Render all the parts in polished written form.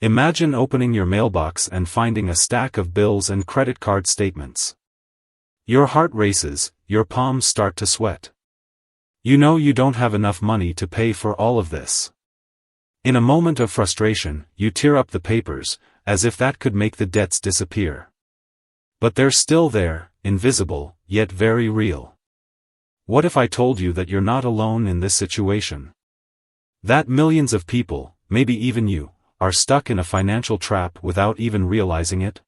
Imagine opening your mailbox and finding a stack of bills and credit card statements. Your heart races, your palms start to sweat. You know you don't have enough money to pay for all of this. In a moment of frustration, you tear up the papers, as if that could make the debts disappear. But they're still there, invisible, yet very real. What if I told you that you're not alone in this situation? That millions of people, maybe even you, are stuck in a financial trap without even realizing it?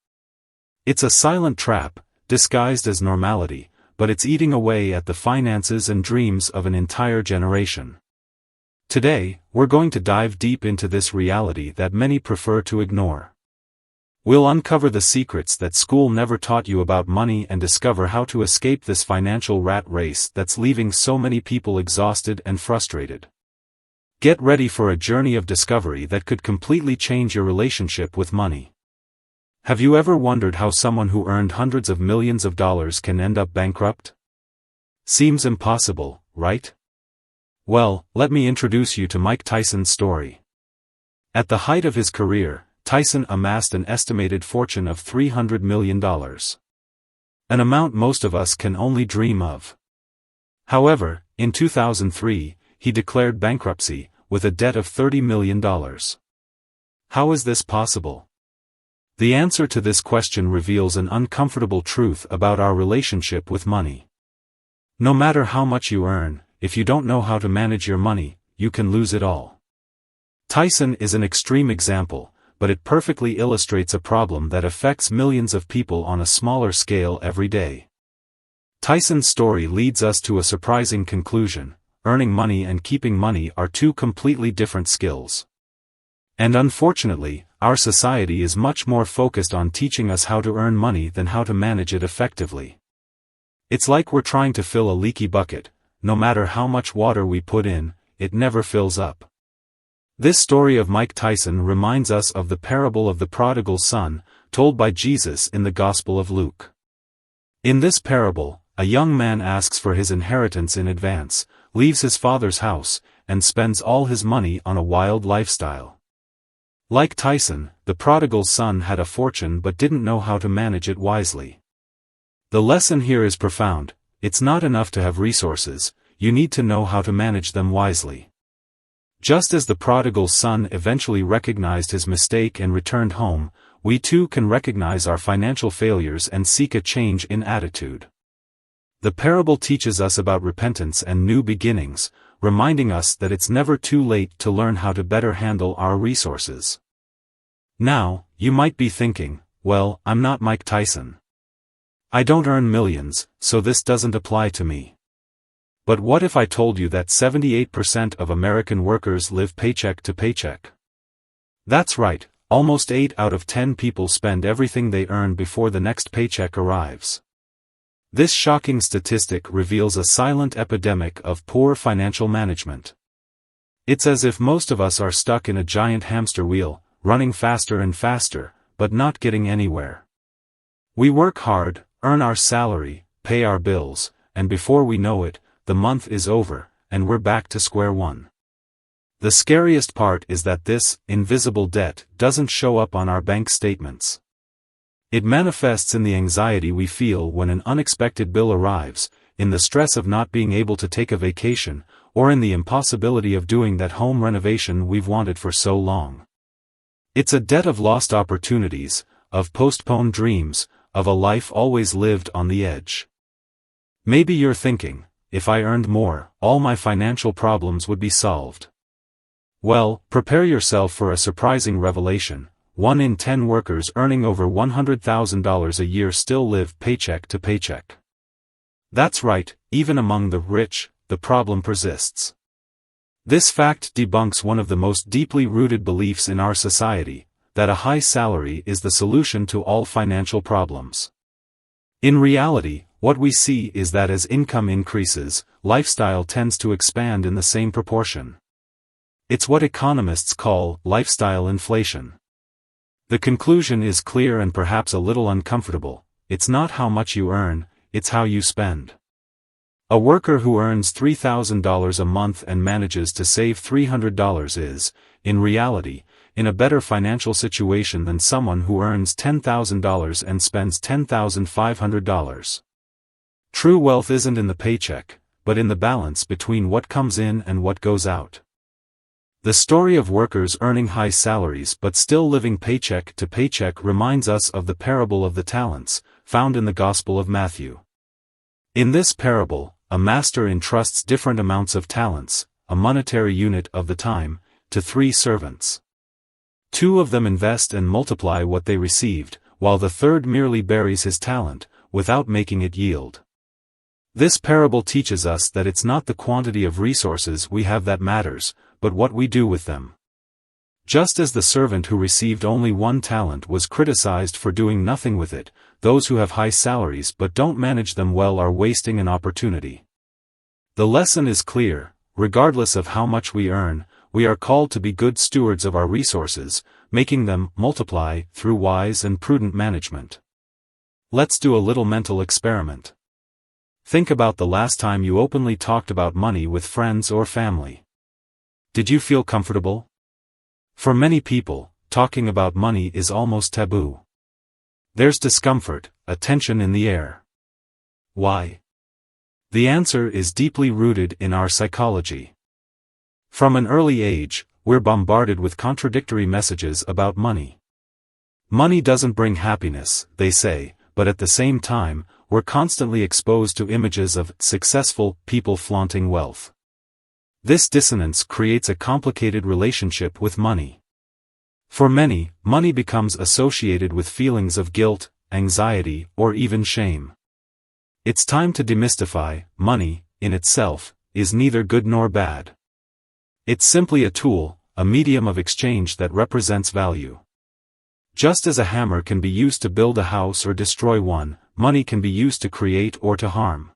It's a silent trap, disguised as normality, but it's eating away at the finances and dreams of an entire generation. Today, we're going to dive deep into this reality that many prefer to ignore. We'll uncover the secrets that school never taught you about money and discover how to escape this financial rat race that's leaving so many people exhausted and frustrated. Get ready for a journey of discovery that could completely change your relationship with money. Have you ever wondered how someone who earned hundreds of millions of dollars can end up bankrupt? Seems impossible, right? Well, let me introduce you to Mike Tyson's story. At the height of his career, Tyson amassed an estimated fortune of $300 million. An amount most of us can only dream of. However, in 2003, he declared bankruptcy, with a debt of $30 million. How is this possible? The answer to this question reveals an uncomfortable truth about our relationship with money. No matter how much you earn, if you don't know how to manage your money, you can lose it all. Tyson is an extreme example, but it perfectly illustrates a problem that affects millions of people on a smaller scale every day. Tyson's story leads us to a surprising conclusion: earning money and keeping money are two completely different skills. And unfortunately, our society is much more focused on teaching us how to earn money than how to manage it effectively. It's like we're trying to fill a leaky bucket. No matter how much water we put in, it never fills up. This story of Mike Tyson reminds us of the parable of the prodigal son, told by Jesus in the Gospel of Luke. In this parable, a young man asks for his inheritance in advance, leaves his father's house, and spends all his money on a wild lifestyle. Like Tyson, the prodigal son had a fortune but didn't know how to manage it wisely. The lesson here is profound: it's not enough to have resources, you need to know how to manage them wisely. Just as the prodigal son eventually recognized his mistake and returned home, we too can recognize our financial failures and seek a change in attitude. The parable teaches us about repentance and new beginnings, reminding us that it's never too late to learn how to better handle our resources. Now, you might be thinking, well, I'm not Mike Tyson. I don't earn millions, so this doesn't apply to me. But what if I told you that 78% of American workers live paycheck to paycheck? That's right, almost 8 out of 10 people spend everything they earn before the next paycheck arrives. This shocking statistic reveals a silent epidemic of poor financial management. It's as if most of us are stuck in a giant hamster wheel, running faster and faster, but not getting anywhere. We work hard, earn our salary, pay our bills, and before we know it, the month is over, and we're back to square one. The scariest part is that this invisible debt doesn't show up on our bank statements. It manifests in the anxiety we feel when an unexpected bill arrives, in the stress of not being able to take a vacation, or in the impossibility of doing that home renovation we've wanted for so long. It's a debt of lost opportunities, of postponed dreams, of a life always lived on the edge. Maybe you're thinking, if I earned more, all my financial problems would be solved. Well, prepare yourself for a surprising revelation. 1 in 10 workers earning over $100,000 a year still live paycheck to paycheck. That's right, even among the rich, the problem persists. This fact debunks one of the most deeply rooted beliefs in our society, that a high salary is the solution to all financial problems. In reality, what we see is that as income increases, lifestyle tends to expand in the same proportion. It's what economists call lifestyle inflation. The conclusion is clear and perhaps a little uncomfortable: it's not how much you earn, it's how you spend. A worker who earns $3,000 a month and manages to save $300 is, in reality, in a better financial situation than someone who earns $10,000 and spends $10,500. True wealth isn't in the paycheck, but in the balance between what comes in and what goes out. The story of workers earning high salaries but still living paycheck to paycheck reminds us of the parable of the talents, found in the Gospel of Matthew. In this parable, a master entrusts different amounts of talents, a monetary unit of the time, to 3 servants. 2 of them invest and multiply what they received, while the third merely buries his talent, without making it yield. This parable teaches us that it's not the quantity of resources we have that matters, but what we do with them. Just as the servant who received only 1 talent was criticized for doing nothing with it, those who have high salaries but don't manage them well are wasting an opportunity. The lesson is clear: regardless of how much we earn, we are called to be good stewards of our resources, making them multiply through wise and prudent management. Let's do a little mental experiment. Think about the last time you openly talked about money with friends or family. Did you feel comfortable? For many people, talking about money is almost taboo. There's discomfort, a tension in the air. Why? The answer is deeply rooted in our psychology. From an early age, we're bombarded with contradictory messages about money. Money doesn't bring happiness, they say, but at the same time, we're constantly exposed to images of successful people flaunting wealth. This dissonance creates a complicated relationship with money. For many, money becomes associated with feelings of guilt, anxiety, or even shame. It's time to demystify: money, in itself, is neither good nor bad. It's simply a tool, a medium of exchange that represents value. Just as a hammer can be used to build a house or destroy one, money can be used to create or to harm.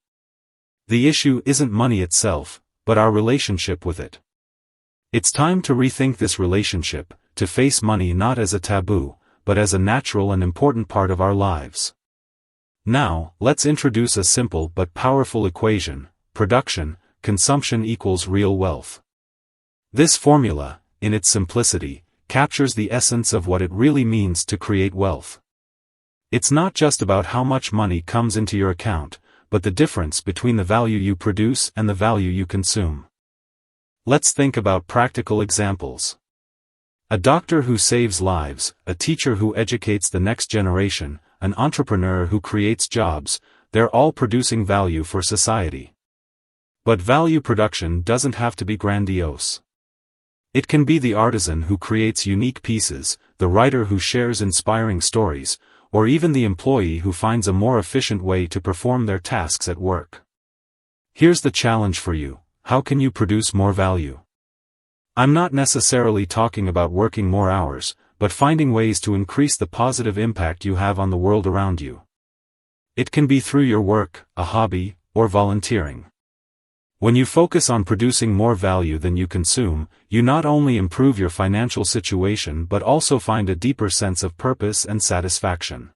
The issue isn't money itself, but our relationship with it. It's time to rethink this relationship, to face money not as a taboo, but as a natural and important part of our lives. Now, let's introduce a simple but powerful equation: production, consumption equals real wealth. This formula, in its simplicity, captures the essence of what it really means to create wealth. It's not just about how much money comes into your account, but the difference between the value you produce and the value you consume. Let's think about practical examples. A doctor who saves lives, a teacher who educates the next generation, an entrepreneur who creates jobs, they're all producing value for society. But value production doesn't have to be grandiose. It can be the artisan who creates unique pieces, the writer who shares inspiring stories, or even the employee who finds a more efficient way to perform their tasks at work. Here's the challenge for you: how can you produce more value? I'm not necessarily talking about working more hours, but finding ways to increase the positive impact you have on the world around you. It can be through your work, a hobby, or volunteering. When you focus on producing more value than you consume, you not only improve your financial situation but also find a deeper sense of purpose and satisfaction.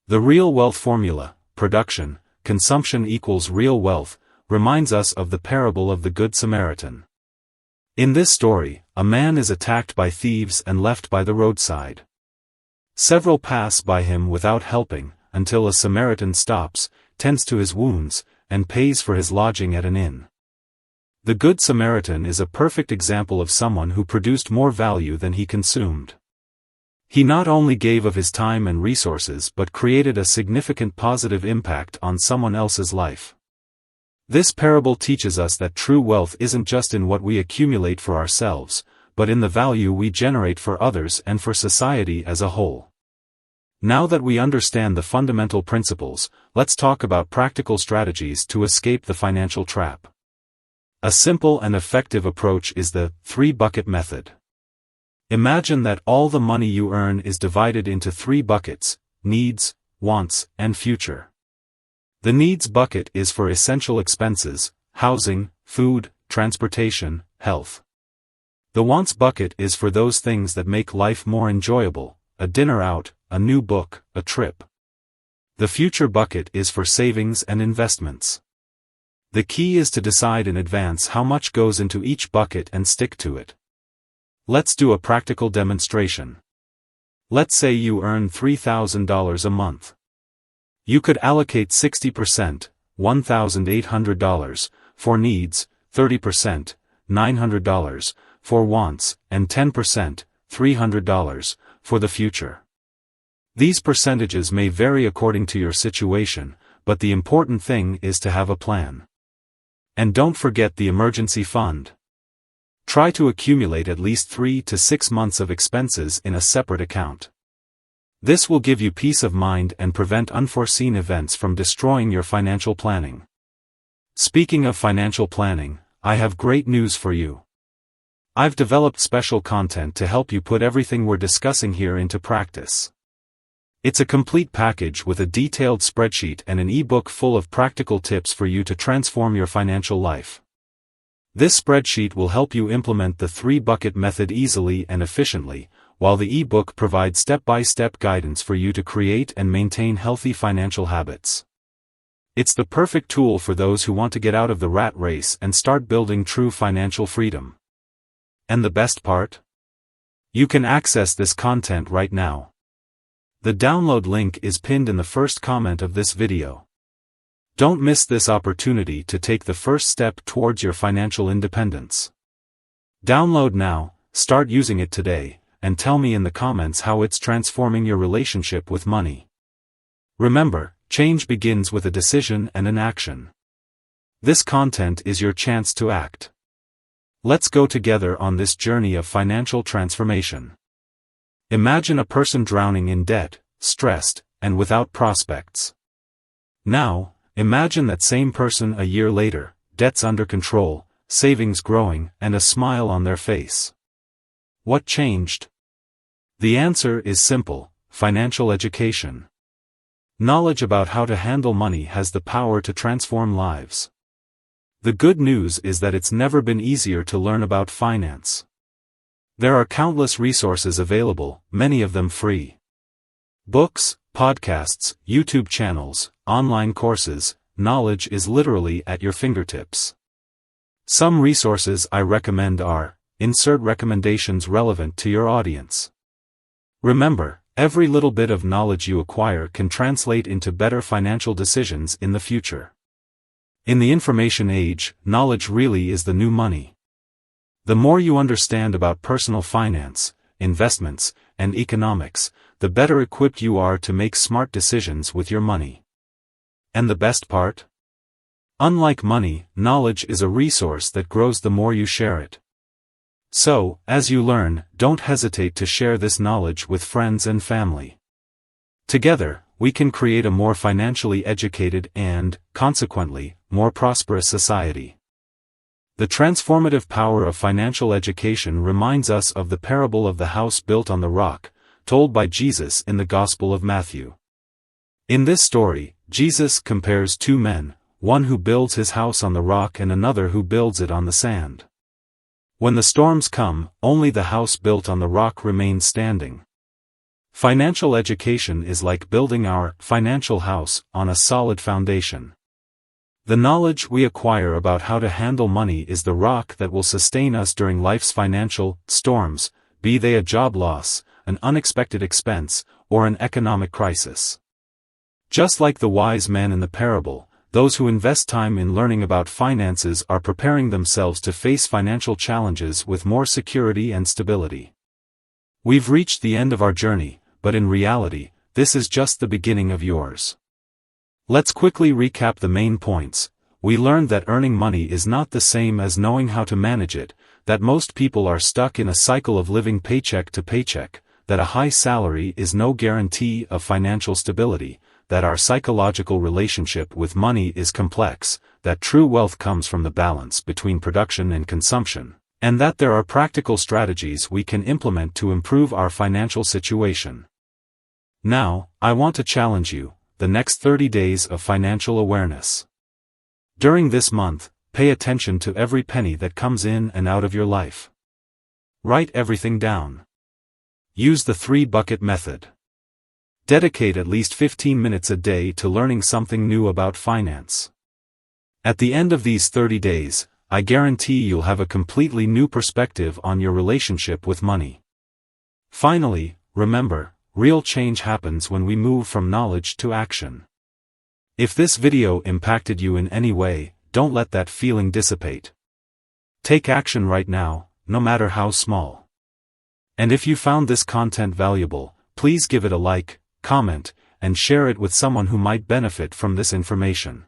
The real wealth formula: production, consumption equals real wealth, reminds us of the parable of the Good Samaritan. In this story, a man is attacked by thieves and left by the roadside. Several pass by him without helping, until a Samaritan stops, tends to his wounds, and pays for his lodging at an inn. The Good Samaritan is a perfect example of someone who produced more value than he consumed. He not only gave of his time and resources but created a significant positive impact on someone else's life. This parable teaches us that true wealth isn't just in what we accumulate for ourselves, but in the value we generate for others and for society as a whole. Now that we understand the fundamental principles, let's talk about practical strategies to escape the financial trap. A simple and effective approach is the 3-bucket method. Imagine that all the money you earn is divided into 3 buckets: needs, wants, and future. The needs bucket is for essential expenses: housing, food, transportation, health. The wants bucket is for those things that make life more enjoyable: a dinner out, a new book, a trip. The future bucket is for savings and investments. The key is to decide in advance how much goes into each bucket and stick to it. Let's do a practical demonstration. Let's say you earn $3,000 a month. You could allocate 60%, $1,800, for needs, 30%, $900, for wants, and 10%, $300, for the future. These percentages may vary according to your situation, but the important thing is to have a plan. And don't forget the emergency fund. Try to accumulate at least 3 to 6 months of expenses in a separate account. This will give you peace of mind and prevent unforeseen events from destroying your financial planning. Speaking of financial planning, I have great news for you. I've developed special content to help you put everything we're discussing here into practice. It's a complete package with a detailed spreadsheet and an ebook full of practical tips for you to transform your financial life. This spreadsheet will help you implement the 3-bucket method easily and efficiently, while the ebook provides step-by-step guidance for you to create and maintain healthy financial habits. It's the perfect tool for those who want to get out of the rat race and start building true financial freedom. And the best part? You can access this content right now. The download link is pinned in the first comment of this video. Don't miss this opportunity to take the first step towards your financial independence. Download now, start using it today, and tell me in the comments how it's transforming your relationship with money. Remember, change begins with a decision and an action. This content is your chance to act. Let's go together on this journey of financial transformation. Imagine a person drowning in debt, stressed, and without prospects. Now, imagine that same person a year later, debts under control, savings growing, and a smile on their face. What changed? The answer is simple: financial education. Knowledge about how to handle money has the power to transform lives. The good news is that it's never been easier to learn about finance. There are countless resources available, many of them free. Books, podcasts, YouTube channels, online courses, knowledge is literally at your fingertips. Some resources I recommend are: insert recommendations relevant to your audience. Remember, every little bit of knowledge you acquire can translate into better financial decisions in the future. In the information age, knowledge really is the new money. The more you understand about personal finance, investments, and economics, the better equipped you are to make smart decisions with your money. And the best part? Unlike money, knowledge is a resource that grows the more you share it. So, as you learn, don't hesitate to share this knowledge with friends and family. Together, we can create a more financially educated and, consequently, more prosperous society. The transformative power of financial education reminds us of the parable of the house built on the rock, told by Jesus in the Gospel of Matthew. In this story, Jesus compares two men, one who builds his house on the rock and another who builds it on the sand. When the storms come, only the house built on the rock remains standing. Financial education is like building our financial house on a solid foundation. The knowledge we acquire about how to handle money is the rock that will sustain us during life's financial storms, be they a job loss, an unexpected expense, or an economic crisis. Just like the wise man in the parable, those who invest time in learning about finances are preparing themselves to face financial challenges with more security and stability. We've reached the end of our journey, but in reality, this is just the beginning of yours. Let's quickly recap the main points. We learned that earning money is not the same as knowing how to manage it, that most people are stuck in a cycle of living paycheck to paycheck, that a high salary is no guarantee of financial stability, that our psychological relationship with money is complex, that true wealth comes from the balance between production and consumption, and that there are practical strategies we can implement to improve our financial situation. Now, I want to challenge you: the next 30 days of financial awareness. During this month, pay attention to every penny that comes in and out of your life. Write everything down. Use the 3-bucket method. Dedicate at least 15 minutes a day to learning something new about finance. At the end of these 30 days, I guarantee you'll have a completely new perspective on your relationship with money. Finally, remember, real change happens when we move from knowledge to action. If this video impacted you in any way, don't let that feeling dissipate. Take action right now, no matter how small. And if you found this content valuable, please give it a like, comment, and share it with someone who might benefit from this information.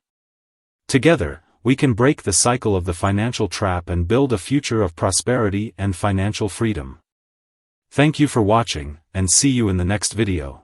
Together, we can break the cycle of the financial trap and build a future of prosperity and financial freedom. Thank you for watching, and see you in the next video.